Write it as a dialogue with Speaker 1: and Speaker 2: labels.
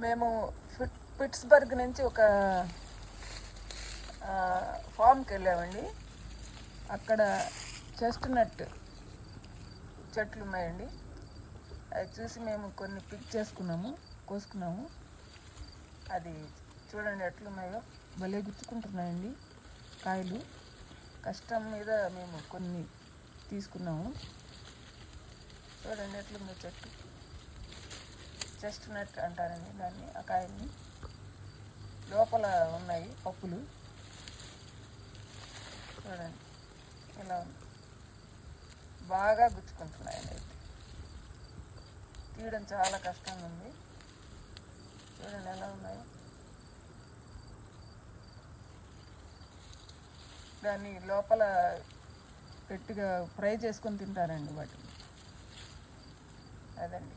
Speaker 1: మేము పిట్స్బర్గ్ నుంచి ఒక ఫామ్కి వెళ్ళామండి. అక్కడ చెస్ట్నట్ చెట్లు ఉన్నాయండి. అది చూసి మేము కొన్ని పిక్ కోసుకున్నాము. అది చూడండి ఎట్లున్నాయో, భలే గుచ్చుకుంటున్నాయండి కాయలు. కష్టం మీద మేము కొన్ని తీసుకున్నాము. చూడండి ఎట్లుందో చెట్టు. చెస్ట్నట్ అంటారండి దాన్ని. ఆ కాయల్ని లోపల ఉన్నాయి పప్పులు. చూడండి ఎలా ఉంది, బాగా గుచ్చుకుంటున్నాయండి. అయితే తీయడం చాలా కష్టంగా ఉంది. చూడండి ఎలా ఉన్నాయో. దాన్ని లోపల గట్టిగా ఫ్రై చేసుకొని తింటారండి వాటిని. అదండి.